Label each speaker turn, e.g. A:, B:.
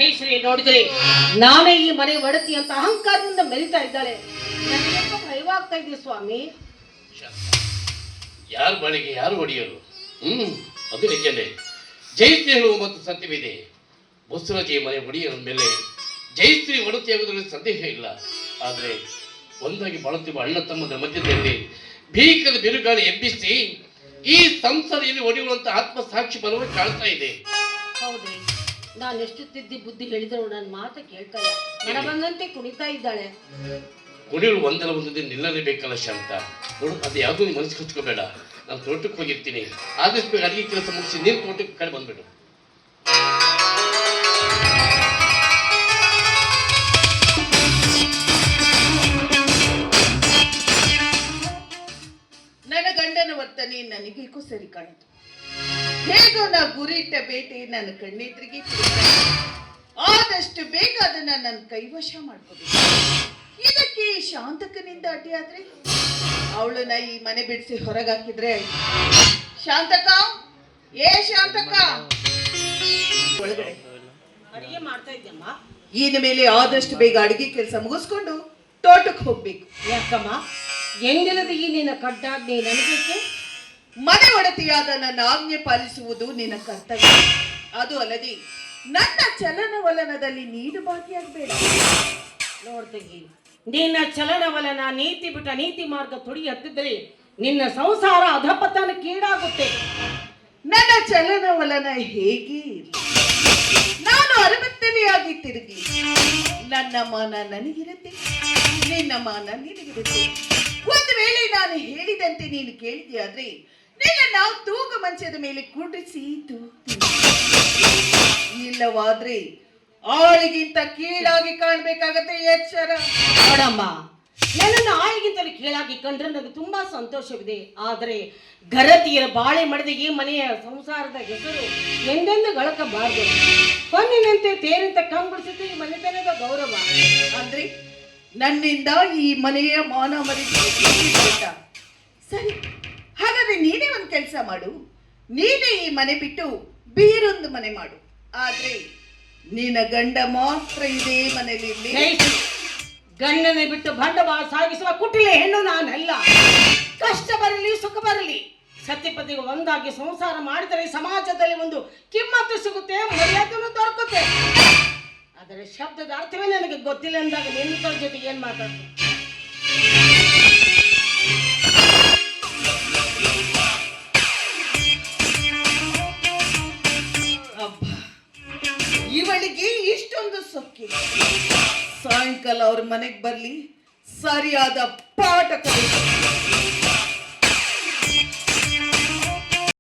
A: ಜಯಶ್ರೀ ನೋಡಿದ್ರೆ ನಾನೇ ಈ ಮನೆ ಒಡತಿ ಅಂತ ಅಹಂಕಾರದಿಂದ ಮೆರಿತಾ ಇದ್ದಾಳೆ. ನನಗೆ ಭಯವಾಗ್ತಾ ಇದೆ ಸ್ವಾಮಿ.
B: ಯಾರು ಬಳಿಗೆ ಯಾರು ಒಡೆಯರು? ಅದು ನಿಜನೇ. ಜಯಶ್ರೀ ಹೇಳುವ ಮತ್ತು ಸತ್ಯವಿದೆ. ಬಸವರಾಜಿ ಮನೆ ಒಡೆಯರ ಮೇಲೆ ಜಯಶ್ರೀ ಒಡತಿಯಾಗುವುದರಲ್ಲಿ ಸಂದೇಹ ಇಲ್ಲ. ಆದರೆ ಒಂದಾಗಿ ಬಾಳುತ್ತಿರುವ ಅಣ್ಣ ತಮ್ಮದ ಮಧ್ಯದಲ್ಲಿ ಭೀಕರ ಬಿರುಗಾಳಿ ಎಬ್ಬಿಸಿ ಈ ಸಂಸಾರಿಯಲ್ಲಿ ಒಡೆಯುವಂತ ಆತ್ಮಸಾಕ್ಷಿ ಬರುವ ಕಾಣ್ತಾ ಇದೆ.
A: ಹೌದ್ರಿ, ನಾನು ಎಷ್ಟು ತಿದ್ದಿ ಬುದ್ಧಿ ಹೇಳಿದ್ರು ನನ್ನ ಮಾತು ಕೇಳ್ತಾ ಇಲ್ಲ. ಮನ ಬಂದಂತೆ ಕುಣಿತಾ ಇದ್ದಾಳೆ.
B: ಕುಣಿಯಲು ಒಂದರ ಒಂದು ದಿನ ನಿಲ್ಲಲೇಬೇಕಲ್ಲ ಶಾಂತ. ನೋಡು, ಅದು ಯಾವುದೂ ನೀನು ಮನಸ್ಸು ಹಚ್ಕೋಬೇಡ. ನಾನು ತೋಟಕ್ಕೆ ಹೋಗಿರ್ತೀನಿ. ಆದಷ್ಟು ಬೇಗ ಅಡಿಗೆ ಕೆಲಸ ಮುಗಿಸಿ ನೀನು ತೋಟಕ್ಕೆ ಕಡೆ ಬಂದ್ಬಿಡು.
C: ನನ್ನ ಗಂಡನ ವರ್ತನೆ ನನಗೇಕೋ ಸರಿ ಕಾಣಿತು. ಹೇಗೋ ನಾ ಗುರಿಯಿಟ್ಟ ಬೇಟೆ ನನ್ನ ಕಣ್ಣೆದ್ರಿಗೆ ಆದಷ್ಟು ಬೇಗ ಅದನ್ನ ನನ್ನ ಕೈವಶ ಮಾಡ್ಕೋಬೇಕು. ಇದಕ್ಕೆ ಶಾಂತಕನಿಂದ ಅಡ್ಡಿಯಾದ್ರೆ ಅವಳನ್ನ ಈ ಮನೆ ಬಿಡಿಸಿ ಹೊರಗಾಕಿದ್ರೆ ಶಾಂತಕ, ಏ ಶಾಂತಕ, ಒಳಗಡೆ
A: ಅಡಿಗೆ ಮಾಡ್ತಾ ಇದ್ದಮ್ಮ.
C: ಇನ್ನು ಮೇಲೆ ಆದಷ್ಟು ಬೇಗ ಅಡಿಗೆ ಕೆಲಸ ಮುಗಿಸ್ಕೊಂಡು ತೋಟಕ್ಕೆ ಹೋಗ್ಬೇಕು.
A: ಯಾಕಮ್ಮ, ಎಂದಿಲ್ಲದ ಈ ನಿನ್ನ ಕಡ್ಡಾಜ್ಞೆ ನನಗೇಕೆ?
C: ಮನೆ ಒಡತಿಯಾದ ನನ್ನ ಆಜ್ಞೆ ಪಾಲಿಸುವುದು ನಿನ್ನ ಕರ್ತವ್ಯ. ಅದು ಅಲ್ಲದೆ ನನ್ನ ಚಲನವಲನದಲ್ಲಿ ನೀನು ಭಾಗಿಯಾಗಬೇಡ.
A: ನೋಡ್ತಂಗಿ, ನಿನ್ನ ಚಲನವಲನ ನೀತಿ ಬಿಟ್ಟ ನೀತಿ ಮಾರ್ಗ ತುಡಿ ಹತ್ತಿದ್ರೆ ನಿನ್ನ ಸಂಸಾರ ಅಧಪತನಕ್ಕೀಡಾಗುತ್ತೆ.
C: ನನ್ನ ಚಲನವಲನ ಹೇಗೆ ಇರಲಿ, ನಾನು ಅರಮತ್ತನೆಯಾಗಿ ತಿರುಗಿ ನನ್ನ ಮಾನ ನನಗಿರುತ್ತೆ, ನಿನ್ನ ಮಾನ ನಿನಗಿರುತ್ತೆ. ಒಂದು ವೇಳೆ ನಾನು ಹೇಳಿದಂತೆ ನೀನು ಕೇಳಿದೆಯಾದ್ರೆ ನಿನ್ನ ನಾವು ತೂಗ ಮಂಚದ ಮೇಲೆ ಕೂಡಿಸಿ ಇಲ್ಲವಾದ್ರೆ ಆಳಿಗಿಂತ ಕೀಳಾಗಿ ಕಾಣ್ಬೇಕಾಗತ್ತೆ. ಎಚ್ಚರ.
A: ನೋಡಮ್ಮ, ನನ್ನನ್ನು ಆಳಿಗಿಂತಲೂ ಕೀಳಾಗಿ ಕಂಡ್ರೆ ನನಗೆ ತುಂಬಾ ಸಂತೋಷವಿದೆ. ಆದರೆ ಗರತಿಯರ ಬಾಳೆ ಮಡದ ಈ ಮನೆಯ ಸಂಸಾರದ ಹೆಸರು ಎಂದೆಂದು ಗಳಕಬಾರದು. ಹೊನ್ನಿನಂತೆ ತೇರಂತ ಕಂಗೊಳಿಸುತ್ತೆ ಈ ಮನೆತನದ ಗೌರವ.
C: ಅಂದ್ರೆ ನನ್ನಿಂದ ಈ ಮನೆಯ ಮಾನ ಮರ್ಯಾದೆ ಸರಿ. ಹಾಗಾದ್ರೆ ನೀನೇ ಒಂದು ಕೆಲಸ ಮಾಡು, ನೀನೇ ಈ ಮನೆ ಬಿಟ್ಟು ಬೇರೊಂದು ಮನೆ ಮಾಡು. ಆದ್ರೆ ನಿನ್ನ ಗಂಡ ಮಾತ್ರ ಇದೇ ಮನೆಯಲ್ಲಿ.
A: ಗಂಡನೆ ಬಿಟ್ಟು ಬಂಡವಾಳ ಸಾಗಿಸುವ ಕುಟಿಲೆ ಹೆಣ್ಣು ನಾನಲ್ಲ. ಕಷ್ಟ ಬರಲಿ ಸುಖ ಬರಲಿ, ಸತ್ಯಪತಿಗೆ ಒಂದಾಗಿ ಸಂಸಾರ ಮಾಡಿದರೆ ಸಮಾಜದಲ್ಲಿ ಒಂದು ಕಿಮ್ಮತ್ತು ಸಿಗುತ್ತೆ, ಮರ್ಯಾದೆನೂ ದೊರಕುತ್ತೆ. ಅದರ ಶಬ್ದದ ಅರ್ಥವೇ ನನಗೆ ಗೊತ್ತಿಲ್ಲ ಅಂದಾಗ ನಿನ್ನ ಜೊತೆಗೆ ಏನ್ ಮಾತಾಡ್ತೀನಿ?
C: ಇವಳಿಗೆ ಇಷ್ಟೊಂದು ಸೊಕ್ಕಿ. ಸಾಯಂಕಾಲ ಅವ್ರ ಮನೆಗೆ ಬರ್ಲಿ, ಸರಿಯಾದ ಪಾಠ ಕಲಿಸಿ